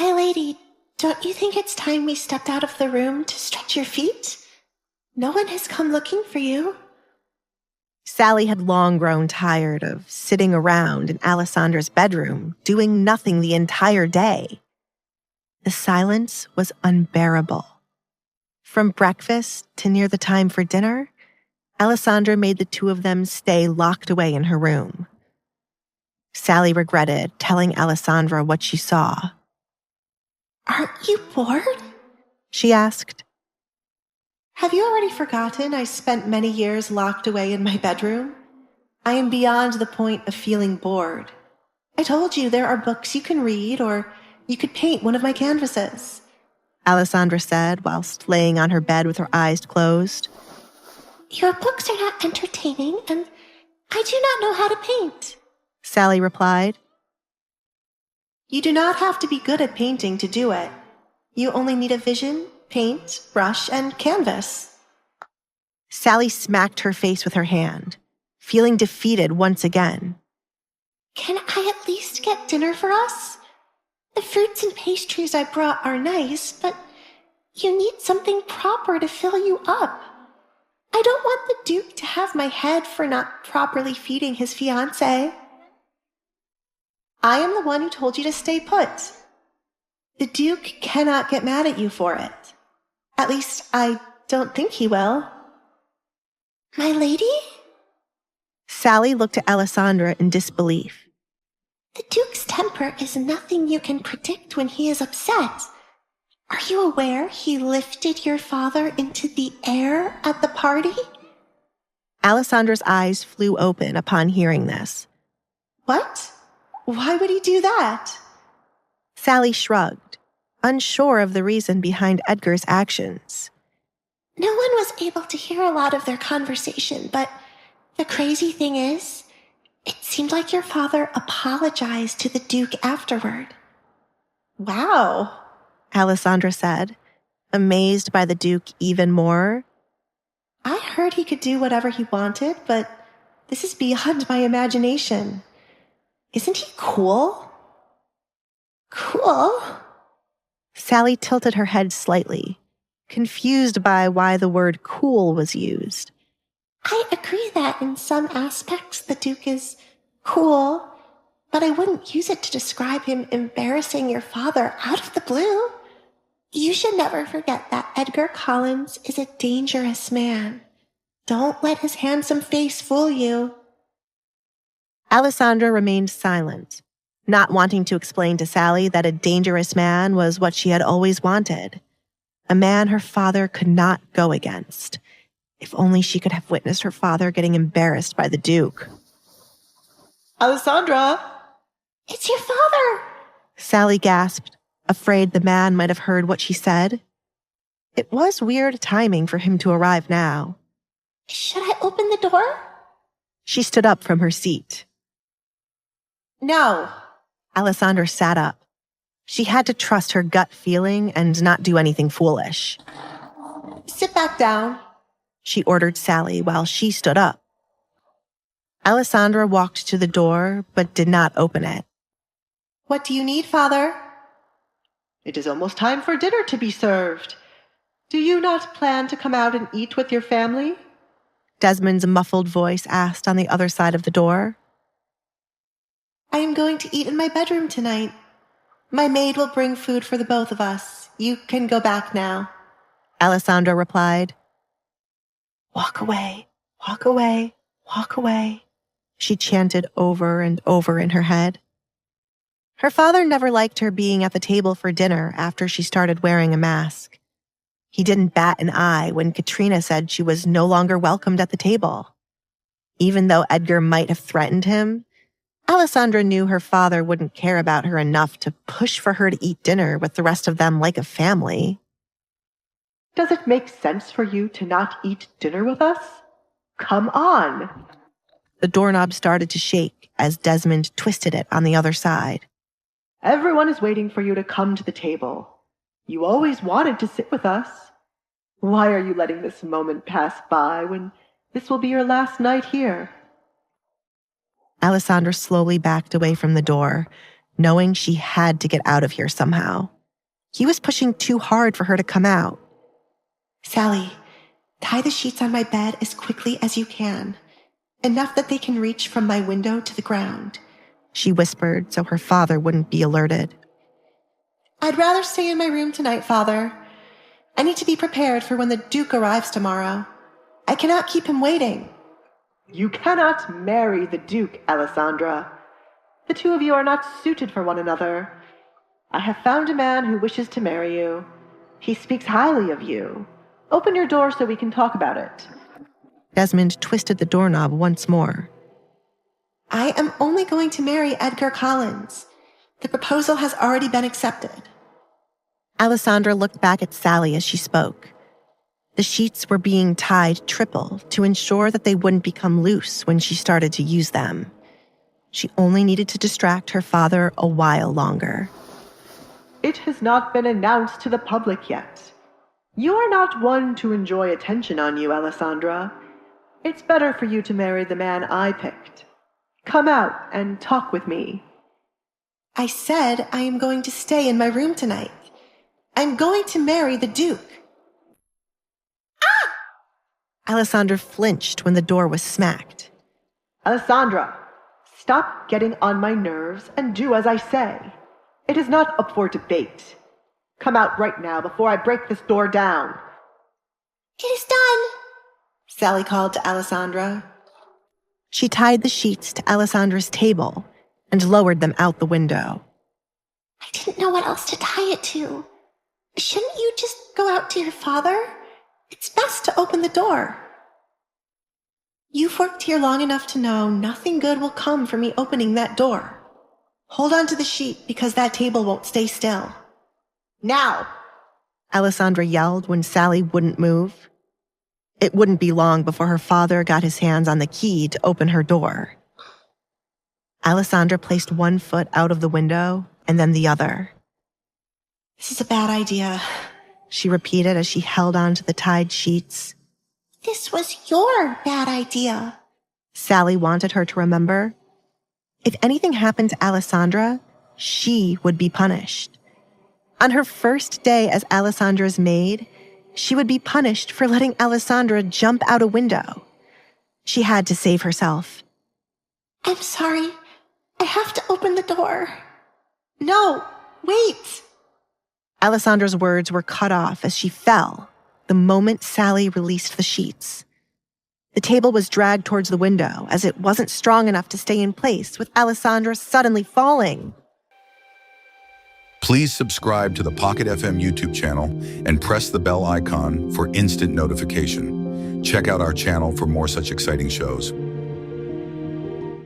My lady, don't you think it's time we stepped out of the room to stretch your feet? No one has come looking for you. Sally had long grown tired of sitting around in Alessandra's bedroom, doing nothing the entire day. The silence was unbearable. From breakfast to near the time for dinner, Alessandra made the two of them stay locked away in her room. Sally regretted telling Alessandra what she saw. Aren't you bored? She asked. Have you already forgotten I spent many years locked away in my bedroom? I am beyond the point of feeling bored. I told you there are books you can read, or you could paint one of my canvases, Alessandra said whilst laying on her bed with her eyes closed. Your books are not entertaining, and I do not know how to paint, Sally replied. You do not have to be good at painting to do it. You only need a vision, paint, brush, and canvas. Sally smacked her face with her hand, feeling defeated once again. Can I at least get dinner for us? The fruits and pastries I brought are nice, but you need something proper to fill you up. I don't want the Duke to have my head for not properly feeding his fiancée. I am the one who told you to stay put. The Duke cannot get mad at you for it. At least, I don't think he will. My lady? Sally looked at Alessandra in disbelief. The Duke's temper is nothing you can predict when he is upset. Are you aware he lifted your father into the air at the party? Alessandra's eyes flew open upon hearing this. What? Why would he do that? Sally shrugged, unsure of the reason behind Edgar's actions. No one was able to hear a lot of their conversation, but the crazy thing is, it seemed like your father apologized to the Duke afterward. Wow, Alessandra said, amazed by the Duke even more. I heard he could do whatever he wanted, but this is beyond my imagination. Isn't he cool? Cool? Sally tilted her head slightly, confused by why the word cool was used. I agree that in some aspects the Duke is cool, but I wouldn't use it to describe him embarrassing your father out of the blue. You should never forget that Edgar Collins is a dangerous man. Don't let his handsome face fool you. Alessandra remained silent, not wanting to explain to Sally that a dangerous man was what she had always wanted. A man her father could not go against. If only she could have witnessed her father getting embarrassed by the Duke. Alessandra! It's your father! Sally gasped, afraid the man might have heard what she said. It was weird timing for him to arrive now. Should I open the door? She stood up from her seat. No. Alessandra sat up. She had to trust her gut feeling and not do anything foolish. Sit back down, she ordered Sally while she stood up. Alessandra walked to the door, but did not open it. What do you need, Father? It is almost time for dinner to be served. Do you not plan to come out and eat with your family? Desmond's muffled voice asked on the other side of the door. I am going to eat in my bedroom tonight. My maid will bring food for the both of us. You can go back now, Alessandra replied. Walk away, walk away, walk away, she chanted over and over in her head. Her father never liked her being at the table for dinner after she started wearing a mask. He didn't bat an eye when Katrina said she was no longer welcomed at the table. Even though Edgar might have threatened him, Alessandra knew her father wouldn't care about her enough to push for her to eat dinner with the rest of them like a family. Does it make sense for you to not eat dinner with us? Come on. The doorknob started to shake as Desmond twisted it on the other side. Everyone is waiting for you to come to the table. You always wanted to sit with us. Why are you letting this moment pass by when this will be your last night here? Alessandra slowly backed away from the door, knowing she had to get out of here somehow. He was pushing too hard for her to come out. Sally, tie the sheets on my bed as quickly as you can. Enough that they can reach from my window to the ground, she whispered so her father wouldn't be alerted. I'd rather stay in my room tonight, Father. I need to be prepared for when the Duke arrives tomorrow. I cannot keep him waiting. You cannot marry the Duke, Alessandra. The two of you are not suited for one another. I have found a man who wishes to marry you. He speaks highly of you. Open your door so we can talk about it. Desmond twisted the doorknob once more. I am only going to marry Edgar Collins. The proposal has already been accepted. Alessandra looked back at Sally as she spoke. The sheets were being tied triple to ensure that they wouldn't become loose when she started to use them. She only needed to distract her father a while longer. It has not been announced to the public yet. You are not one to enjoy attention on you, Alessandra. It's better for you to marry the man I picked. Come out and talk with me. I said I am going to stay in my room tonight. I'm going to marry the Duke. Alessandra flinched when the door was smacked. Alessandra, stop getting on my nerves and do as I say. It is not up for debate. Come out right now before I break this door down. It is done, Sally called to Alessandra. She tied the sheets to Alessandra's table and lowered them out the window. I didn't know what else to tie it to. Shouldn't you just go out to your father? It's best to open the door. You've worked here long enough to know nothing good will come from me opening that door. Hold on to the sheet because that table won't stay still. Now! Alessandra yelled when Sally wouldn't move. It wouldn't be long before her father got his hands on the key to open her door. Alessandra placed one foot out of the window and then the other. This is a bad idea, she repeated as she held on to the tied sheets. This was your bad idea, Sally wanted her to remember. If anything happened to Alessandra, she would be punished. On her first day as Alessandra's maid, she would be punished for letting Alessandra jump out a window. She had to save herself. I'm sorry. I have to open the door. No, wait. Alessandra's words were cut off as she fell the moment Sally released the sheets. The table was dragged towards the window as it wasn't strong enough to stay in place with Alessandra suddenly falling. Please subscribe to the Pocket FM YouTube channel and press the bell icon for instant notification. Check out our channel for more such exciting shows.